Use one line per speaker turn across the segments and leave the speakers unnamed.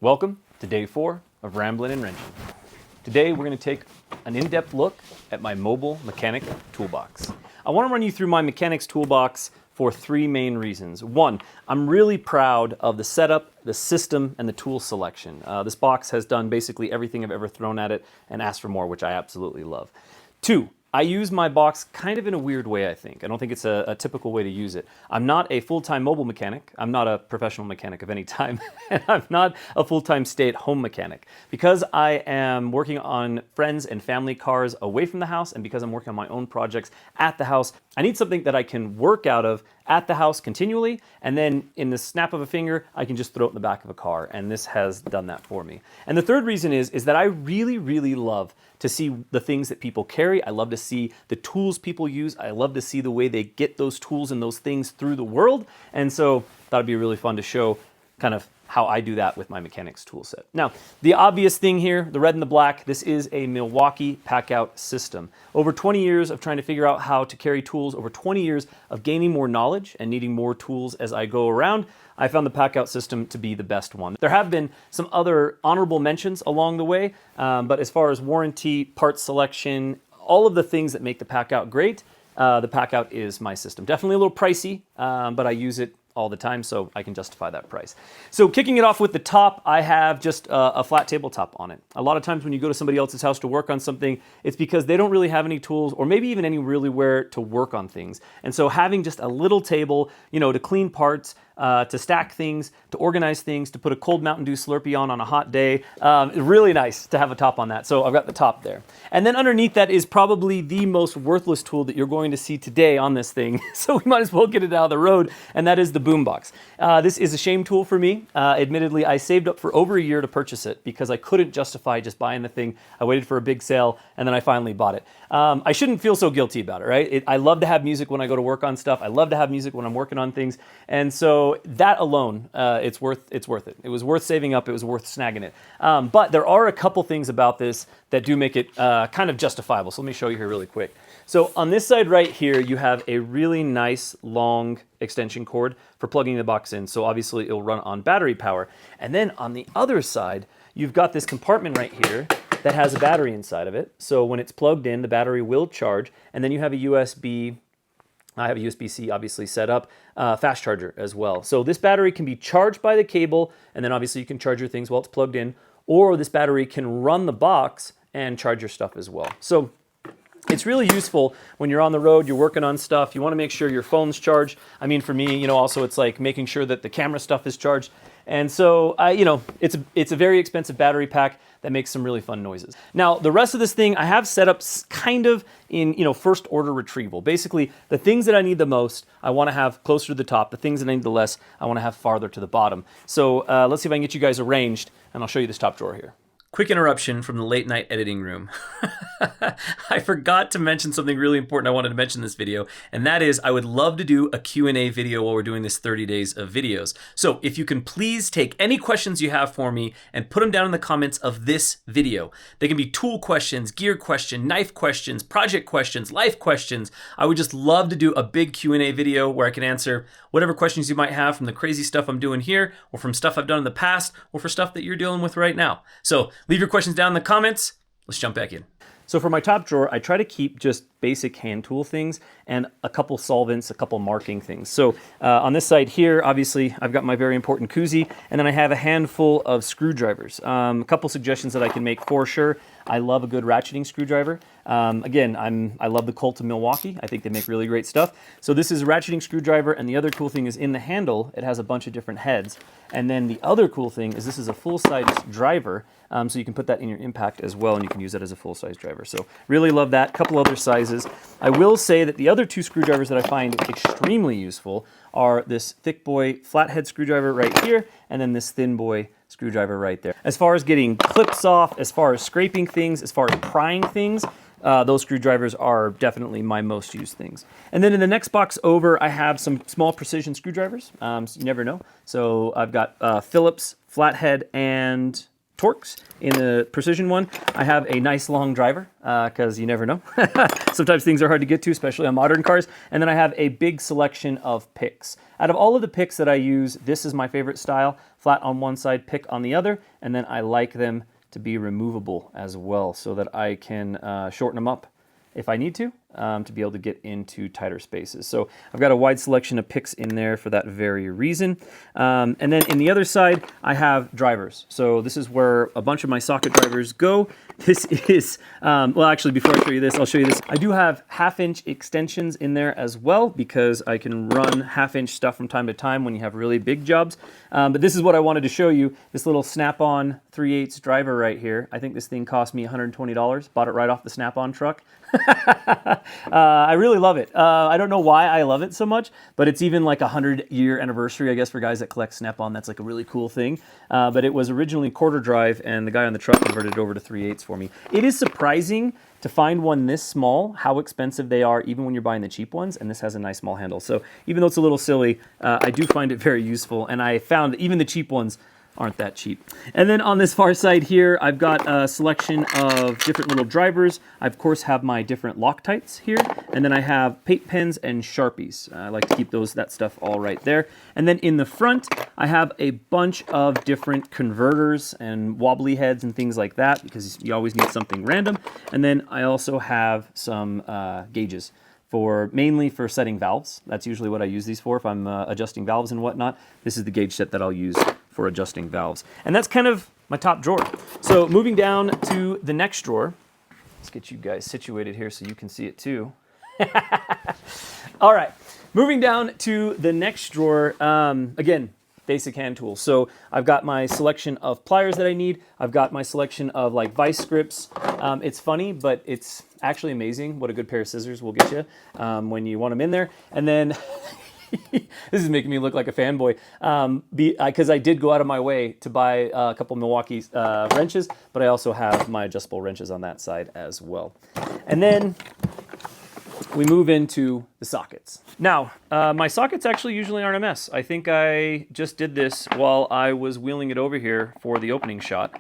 Welcome to day 4 of Ramblin' and Wrenching. Today we're going to take an in-depth look at my mobile mechanic toolbox. I want to run you through my mechanics toolbox for 3 main reasons. 1, I'm really proud of the setup, the system, and the tool selection. This box has done basically everything I've ever thrown at it and asked for more, which I absolutely love. 2, I use my box kind of in a weird way, I think. I don't think it's a typical way to use it. I'm not a full-time mobile mechanic. I'm not a professional mechanic of any time. And I'm not a full-time stay-at-home mechanic. Because I am working on friends and family cars away from the house, and because I'm working on my own projects at the house, I need something that I can work out of at the house continually, and then in the snap of a finger, I can just throw it in the back of a car, and this has done that for me. And the third reason is that I really love to see the things that people carry. I love to see the tools people use. I love to see the way they get those tools and those things through the world, and so thought it'd be really fun to show kind of how I do that with my mechanics tool set. Now, the obvious thing here, the red and the black, this is a Milwaukee pack-out system. Over 20 years of trying to figure out how to carry tools, over 20 years of gaining more knowledge and needing more tools as I go around, I found the pack-out system to be the best one. There have been some other honorable mentions along the way, but as far as warranty, parts selection, all of the things that make the pack-out great, the pack-out is my system. Definitely a little pricey, but I use it all the time, so I can justify that price. So kicking it off with the top, I have just a flat tabletop on it. A lot of times when you go to somebody else's house to work on something, it's because they don't really have any tools or maybe even any really where to work on things. And so having just a little table, you know, to clean parts, to stack things, to organize things, to put a cold Mountain Dew Slurpee on a hot day. Really nice to have a top on that. So I've got the top there. And then underneath that is probably the most worthless tool that you're going to see today on this thing. So we might as well get it out of the road, and that is the boombox. This is a shame tool for me. Admittedly, I saved up for over a year to purchase it because I couldn't justify just buying the thing. I waited for a big sale, and then I finally bought it. I shouldn't feel so guilty about it, right? I love to have music when I go to work on stuff. I love to have music when I'm working on things. And so that alone, it's worth it. It was worth saving up. It was worth snagging it. But there are a couple things about this that do make it kind of justifiable. So let me show you here really quick. So on this side right here, you have a really nice long extension cord for plugging the box in. So obviously it'll run on battery power. And then on the other side, you've got this compartment right here that has a battery inside of it. So when it's plugged in, the battery will charge. And then you have a USB, I have a USB-C obviously set up, fast charger as well. So this battery can be charged by the cable, and then obviously you can charge your things while it's plugged in, or this battery can run the box and charge your stuff as well. So it's really useful when you're on the road, you're working on stuff, you want to make sure your phone's charged. I mean, for me, you know, also it's like making sure that the camera stuff is charged. And so, you know, it's a very expensive battery pack that makes some really fun noises. Now, the rest of this thing I have set up kind of in, you know, first order retrieval. Basically, the things that I need the most, I want to have closer to the top. The things that I need the less, I want to have farther to the bottom. So let's see if I can get you guys arranged, and I'll show you this top drawer here. Quick interruption from the late night editing room. I forgot to mention something really important I wanted to mention in this video, and that is I would love to do a Q&A video while we're doing this 30 days of videos. So if you can please take any questions you have for me and put them down in the comments of this video. They can be tool questions, gear questions, knife questions, project questions, life questions. I would just love to do a big Q&A video where I can answer whatever questions you might have from the crazy stuff I'm doing here, or from stuff I've done in the past, or for stuff that you're dealing with right now. So leave your questions down in the comments. Let's jump back in. So for my top drawer, I try to keep just basic hand tool things and a couple solvents, a couple marking things. So on this side here, obviously, I've got my very important koozie, and then I have a handful of screwdrivers. A couple suggestions that I can make for sure. I love a good ratcheting screwdriver. Again, I love the Colt of Milwaukee. I think they make really great stuff. So this is a ratcheting screwdriver, and the other cool thing is in the handle, it has a bunch of different heads. And then the other cool thing is this is a full-size driver, so you can put that in your impact as well, and you can use that as a full-size driver. So really love that. Couple other sizes. I will say that the other 2 screwdrivers that I find extremely useful are this thick boy flathead screwdriver right here, and then this thin boy screwdriver right there. As far as getting clips off, as far as scraping things, as far as prying things, those screwdrivers are definitely my most used things. And then in the next box over, I have some small precision screwdrivers. So you never know. So I've got Phillips, flathead, and Torx in the precision one. I have a nice long driver because you never know. Sometimes things are hard to get to, especially on modern cars. And then I have a big selection of picks. Out of all of the picks that I use, this is my favorite style. Flat on one side, pick on the other. And then I like them to be removable as well so that I can shorten them up if I need to be able to get into tighter spaces. So I've got a wide selection of picks in there for that very reason. And then in the other side, I have drivers. So this is where a bunch of my socket drivers go. This is, well, actually, before I show you this, I'll show you this. I do have 1/2-inch extensions in there as well because I can run 1/2-inch stuff from time to time when you have really big jobs. But this is what I wanted to show you, this little Snap-on 3/8 driver right here. I think this thing cost me $120. Bought it right off the Snap-on truck. I really love it. I don't know why I love it so much, but it's even like a 100-year anniversary, I guess, for guys that collect Snap-on. That's like a really cool thing. But it was originally quarter drive, and the guy on the truck converted it over to 3/8 for me. It is surprising to find one this small, how expensive they are, even when you're buying the cheap ones, and this has a nice small handle. So even though it's a little silly, I do find it very useful, and I found that even the cheap ones aren't that cheap. And then on this far side here, I've got a selection of different little drivers. I, of course, have my different Loctites here, and then I have paint pens and Sharpies. I like to keep that stuff all right there. And then in the front, I have a bunch of different converters and wobbly heads and things like that, because you always need something random. And then I also have some gauges, mainly for setting valves. That's usually what I use these for if I'm adjusting valves and whatnot. This is the gauge set that I'll use for adjusting valves. And that's kind of my top drawer. So moving down to the next drawer, let's get you guys situated here so you can see it too. All right, moving down to the next drawer, again, basic hand tools. So I've got my selection of pliers that I need. I've got my selection of like vice grips. It's funny, but it's actually amazing what a good pair of scissors will get you when you want them in there. And then this is making me look like a fanboy because I did go out of my way to buy a couple Milwaukee wrenches, but I also have my adjustable wrenches on that side as well. And then we move into the sockets. Now, my sockets actually usually aren't a mess. I think I just did this while I was wheeling it over here for the opening shot.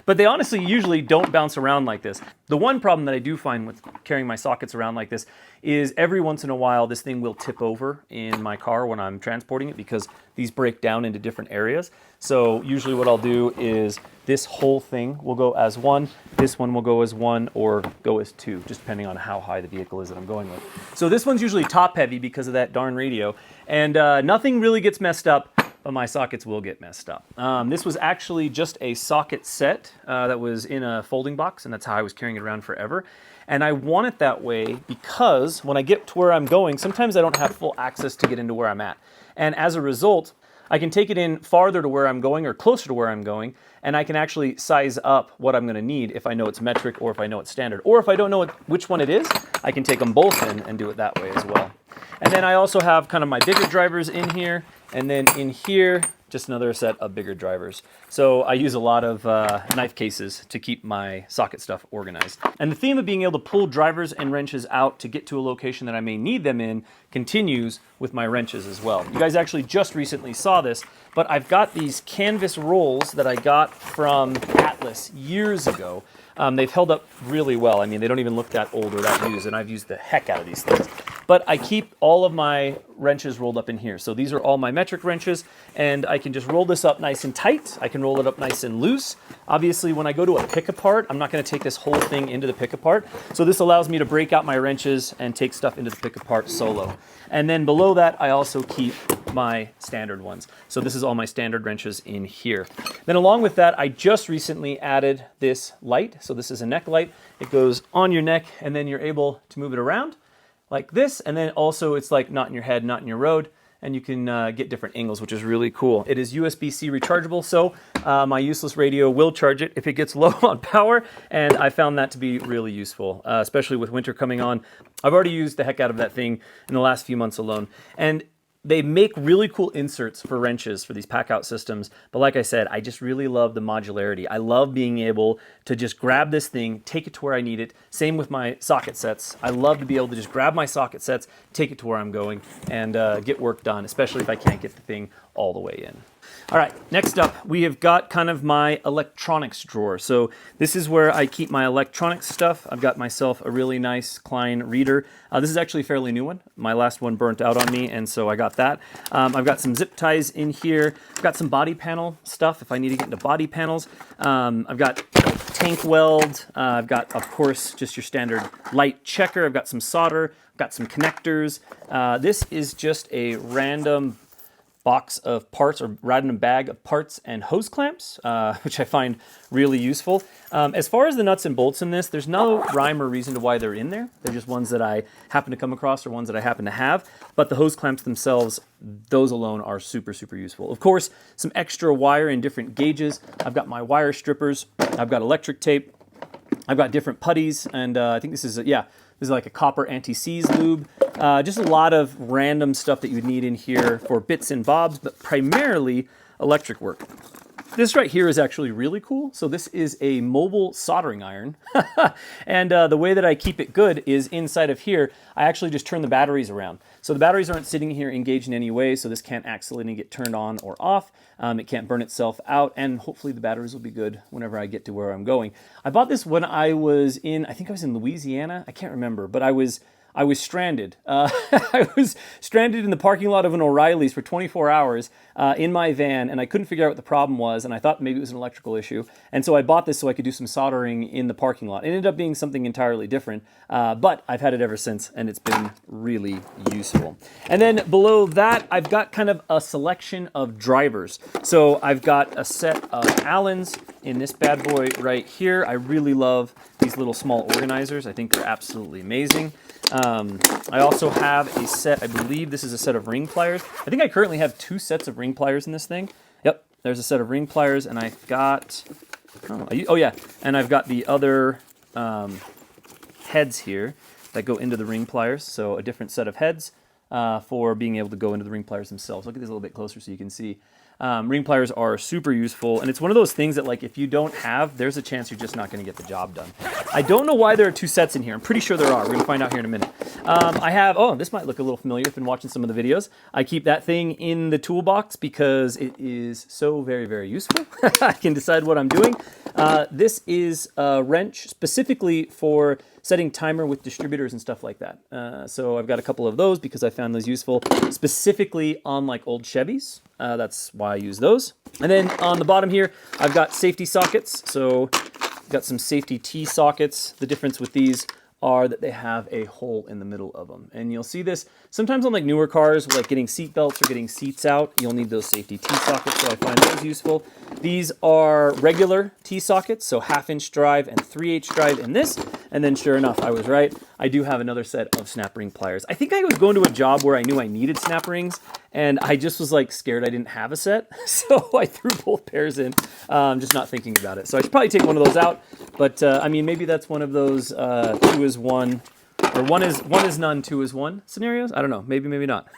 But they honestly usually don't bounce around like this. The one problem that I do find with carrying my sockets around like this is every once in a while this thing will tip over in my car when I'm transporting it because these break down into different areas. So usually what I'll do is this whole thing will go as one, this one will go as one, or go as two, just depending on how high the vehicle is that I'm going with. So this one's usually top heavy because of that darn radio, and nothing really gets messed up, but my sockets will get messed up. This was actually just a socket set that was in a folding box, and that's how I was carrying it around forever. And I want it that way because when I get to where I'm going, sometimes I don't have full access to get into where I'm at. And as a result, I can take it in farther to where I'm going or closer to where I'm going, and I can actually size up what I'm going to need if I know it's metric or if I know it's standard. Or if I don't know which one it is, I can take them both in and do it that way as well. And then I also have kind of my bigger drivers in here, and then in here, just another set of bigger drivers. So I use a lot of knife cases to keep my socket stuff organized. And the theme of being able to pull drivers and wrenches out to get to a location that I may need them in continues with my wrenches as well. You guys actually just recently saw this, but I've got these canvas rolls that I got from Atlas years ago. They've held up really well. I mean, they don't even look that old or that used, and I've used the heck out of these things. But I keep all of my wrenches rolled up in here. So these are all my metric wrenches, and I can just roll this up nice and tight. I can roll it up nice and loose. Obviously, when I go to a pick apart, I'm not going to take this whole thing into the pick apart. So this allows me to break out my wrenches and take stuff into the pick apart solo. And then below that, I also keep my standard ones. So this is all my standard wrenches in here. Then along with that, I just recently added this light. So this is a neck light. It goes on your neck, and then you're able to move it around like this, and then also it's like not in your head, not in your road, and you can get different angles, which is really cool. It is USB-C rechargeable, so my useless radio will charge it if it gets low on power, and I found that to be really useful, especially with winter coming on. I've already used the heck out of that thing in the last few months alone, and they make really cool inserts for wrenches for these pack-out systems, but like I said, I just really love the modularity. I love being able to just grab this thing, take it to where I need it. Same with my socket sets. I love to be able to just grab my socket sets, take it to where I'm going, and get work done, especially if I can't get the thing all the way in. All right, next up, we have got kind of my electronics drawer. So this is where I keep my electronics stuff. I've got myself a really nice Klein reader. This is actually a fairly new one. My last one burnt out on me, and so I got that. I've got some zip ties in here. I've got some body panel stuff if I need to get into body panels. I've got tank weld. I've got, of course, just your standard light checker. I've got some solder. I've got some connectors. This is just a random box of parts or random bag of parts and hose clamps, which I find really useful. As far as the nuts and bolts in this, there's no rhyme or reason to why they're in there. They're just ones that I happen to come across or ones that I happen to have. But the hose clamps themselves, those alone are super, super useful. Of course, some extra wire in different gauges. I've got my wire strippers. I've got electric tape. I've got different putties, and I think this is, this is like a copper anti-seize lube. Just a lot of random stuff that you would need in here for bits and bobs, but primarily electric work. This right here is actually really cool. So this is a mobile soldering iron. And the way that I keep it good is inside of here, I actually just turn the batteries around. So the batteries aren't sitting here engaged in any way, so this can't accidentally get turned on or off. It can't burn itself out, and hopefully the batteries will be good whenever I get to where I'm going. I bought this when I was in, I think I was in Louisiana. I can't remember, but I was stranded. I was stranded in the parking lot of an O'Reilly's for 24 hours in my van, and I couldn't figure out what the problem was, and I thought maybe it was an electrical issue. And so I bought this so I could do some soldering in the parking lot. It ended up being something entirely different, but I've had it ever since, and it's been really useful. And then below that, I've got kind of a selection of drivers. So I've got a set of Allens in this bad boy right here. I really love these little small organizers. I think they're absolutely amazing. I also have a set, I believe this is a set of ring pliers. I think I currently have 2 sets of ring pliers in this thing. Yep, there's a set of ring pliers, and I've got, and I've got the other heads here that go into the ring pliers. So a different set of heads for being able to go into the ring pliers themselves. Look at this a little bit closer so you can see. Ring pliers are super useful, and it's one of those things that, like, if you don't have, there's a chance you're just not going to get the job done. I don't know why there are 2 sets in here. I'm pretty sure there are. We're going to find out here in a minute. I have, this might look a little familiar if you've been watching some of the videos. I keep that thing in the toolbox because it is so very, very useful. I can decide what I'm doing. This is a wrench specifically for setting timer with distributors and stuff like that. So I've got a couple of those because I found those useful, specifically on like old Chevys. That's why I use those. And then on the bottom here, I've got safety sockets. So I've got some safety T-sockets. The difference with these are that they have a hole in the middle of them. And you'll see this sometimes on like newer cars, like getting seat belts or getting seats out, you'll need those safety T-sockets, so I find those useful. These are regular T-sockets, so 1/2-inch drive and 3/8 drive in this. And then sure enough, I was right. I do have another set of snap ring pliers. I think I was going to a job where I knew I needed snap rings, and I just was like scared I didn't have a set. So I threw both pairs in, just not thinking about it. So I should probably take one of those out. But I mean, maybe that's one of those 2 is 1, or one is none, 2 is 1 scenarios. I don't know, maybe, maybe not.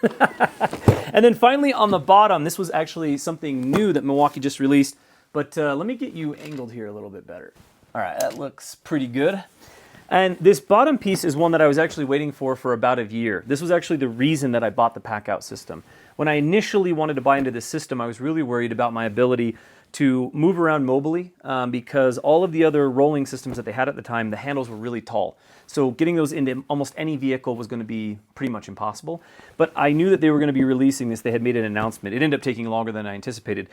And then finally on the bottom, this was actually something new that Milwaukee just released. But let me get you angled here a little bit better. All right, that looks pretty good. And this bottom piece is one that I was actually waiting for about a year. This was actually the reason that I bought the pack-out system. When I initially wanted to buy into this system, I was really worried about my ability to move around mobily because all of the other rolling systems that they had at the time, the handles were really tall. So getting those into almost any vehicle was going to be pretty much impossible. But I knew that they were going to be releasing this. They had made an announcement. It ended up taking longer than I anticipated.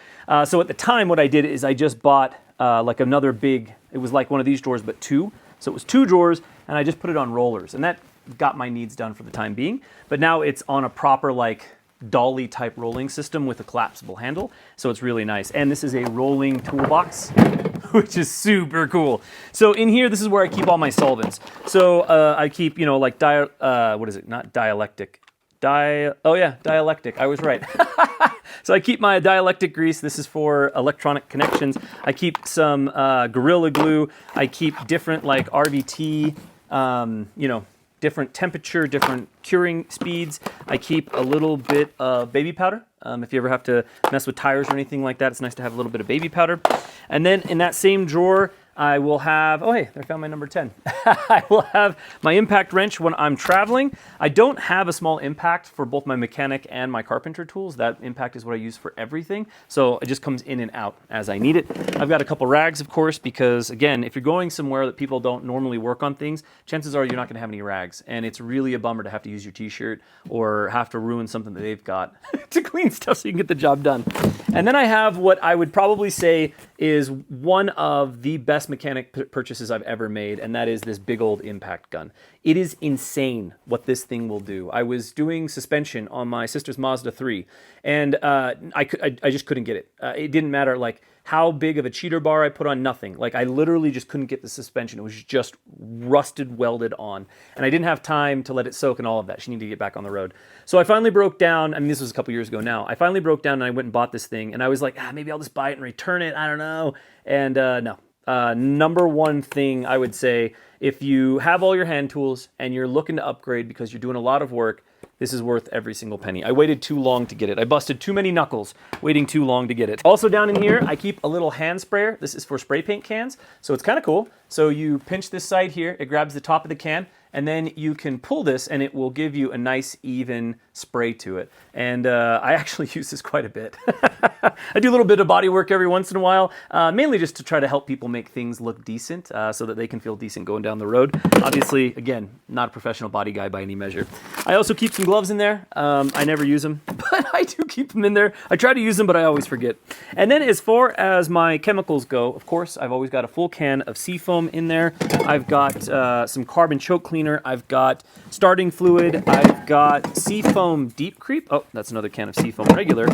So at the time, what I did is I just bought like another big, it was like one of these drawers, but 2. So it was 2 drawers, and I just put it on rollers. And that got my needs done for the time being. But now it's on a proper, like, dolly type rolling system with a collapsible handle. So it's really nice. And this is a rolling toolbox, which is super cool. So in here, this is where I keep all my solvents. So I keep, you know, like, what is it? Not dielectric. Dielectric. I was right. So I keep my dielectric grease. This is for electronic connections. I keep some Gorilla Glue. I keep different like RVT, you know, different temperature, different curing speeds. I keep a little bit of baby powder. If you ever have to mess with tires or anything like that, it's nice to have a little bit of baby powder. And then in that same drawer, I will have, oh hey, I found my number 10. I will have my impact wrench when I'm traveling. I don't have a small impact for both my mechanic and my carpenter tools. That impact is what I use for everything. So it just comes in and out as I need it. I've got a couple rags, of course, because again, if you're going somewhere that people don't normally work on things, chances are you're not gonna have any rags. And it's really a bummer to have to use your t-shirt or have to ruin something that they've got to clean stuff so you can get the job done. And then I have what I would probably say is one of the best mechanic purchases I've ever made, and that is this big old impact gun. It is insane what this thing will do. I was doing suspension on my sister's Mazda 3, and I just couldn't get it. It didn't matter like how big of a cheater bar I put on, nothing. Like I literally just couldn't get the suspension. It was just rusted, welded on. And I didn't have time to let it soak and all of that. She needed to get back on the road. So I finally broke down. I mean, this was a couple years ago now. I finally broke down and I went and bought this thing. And I was like, maybe I'll just buy it and return it. I don't know. And no. Number one thing I would say, if you have all your hand tools and you're looking to upgrade because you're doing a lot of work, this is worth every single penny. I waited too long to get it. I busted too many knuckles waiting too long to get it. Also down in here, I keep a little hand sprayer. This is for spray paint cans, so it's kind of cool. So you pinch this side here, it grabs the top of the can, and then you can pull this and it will give you a nice even spray to it. And I actually use this quite a bit. I do a little bit of body work every once in a while, mainly just to try to help people make things look decent so that they can feel decent going down the road. Obviously, again, not a professional body guy by any measure. I also keep some gloves in there. I never use them, but I do keep them in there. I try to use them, but I always forget. And then as far as my chemicals go, of course, I've always got a full can of seafoam in there. I've got some carbon choke cleaner. I've got starting fluid. I've got Seafoam Deep Creep. Oh, that's another can of Seafoam Regular.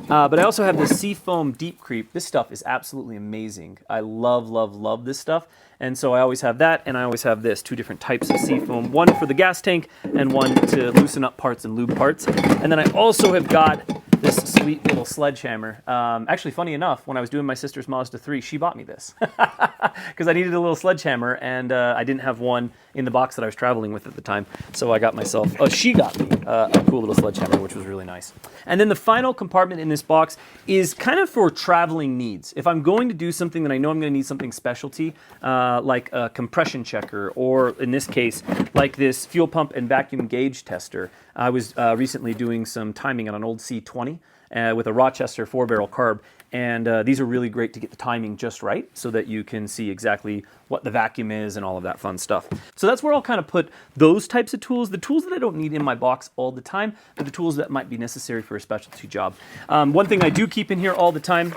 But I also have this Seafoam Deep Creep. This stuff is absolutely amazing. I love, love, love this stuff. And so I always have that, and I always have this, two different types of seafoam, one for the gas tank and one to loosen up parts and lube parts. And then I also have got this sweet little sledgehammer. Actually, funny enough, when I was doing my sister's Mazda 3, she bought me this because I needed a little sledgehammer, and I didn't have one in the box that I was traveling with at the time. So I got myself, she got me a cool little sledgehammer, which was really nice. And then the final compartment in this box is kind of for traveling needs. If I'm going to do something that I know I'm going to need something specialty, like a compression checker, or in this case, like this fuel pump and vacuum gauge tester. I was recently doing some timing on an old C20 with a Rochester 4-barrel carb, and these are really great to get the timing just right so that you can see exactly what the vacuum is and all of that fun stuff. So that's where I'll kind of put those types of tools, the tools that I don't need in my box all the time, but the tools that might be necessary for a specialty job. One thing I do keep in here all the time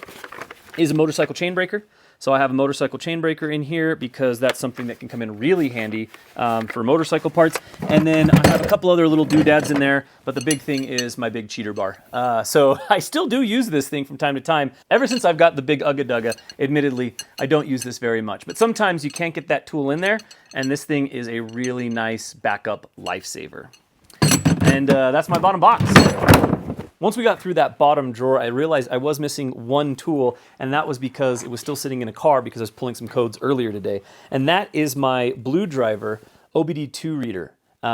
is a motorcycle chain breaker. So I have a motorcycle chain breaker in here because that's something that can come in really handy for motorcycle parts. And then I have a couple other little doodads in there, but the big thing is my big cheater bar. So I still do use this thing from time to time. Ever since I've got the big Ugga Dugga, admittedly, I don't use this very much. But sometimes you can't get that tool in there, and this thing is a really nice backup lifesaver. And that's my bottom box. Once we got through that bottom drawer, I realized I was missing one tool, and that was because it was still sitting in a car because I was pulling some codes earlier today. And that is my Blue Driver OBD2 reader.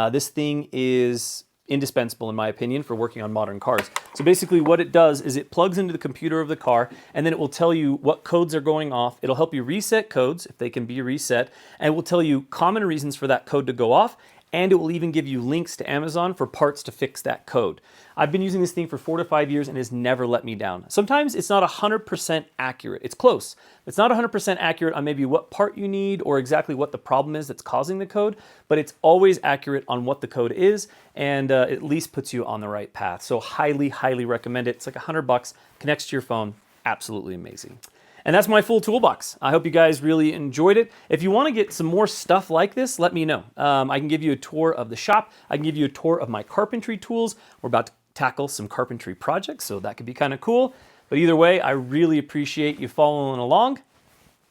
This thing is indispensable, in my opinion, for working on modern cars. So basically what it does is it plugs into the computer of the car, and then it will tell you what codes are going off. It'll help you reset codes, if they can be reset, and it will tell you common reasons for that code to go off, and it will even give you links to Amazon for parts to fix that code. I've been using this thing for 4 to 5 years and has never let me down. Sometimes it's not 100% accurate. It's close. It's not 100% accurate on maybe what part you need or exactly what the problem is that's causing the code, but it's always accurate on what the code is, and at least puts you on the right path. So highly, highly recommend it. It's like $100, connects to your phone. Absolutely amazing. And that's my full toolbox. I hope you guys really enjoyed it. If you want to get some more stuff like this, let me know. I can give you a tour of the shop. I can give you a tour of my carpentry tools. We're about to tackle some carpentry projects, so that could be kind of cool. But either way, I really appreciate you following along.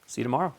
See you tomorrow.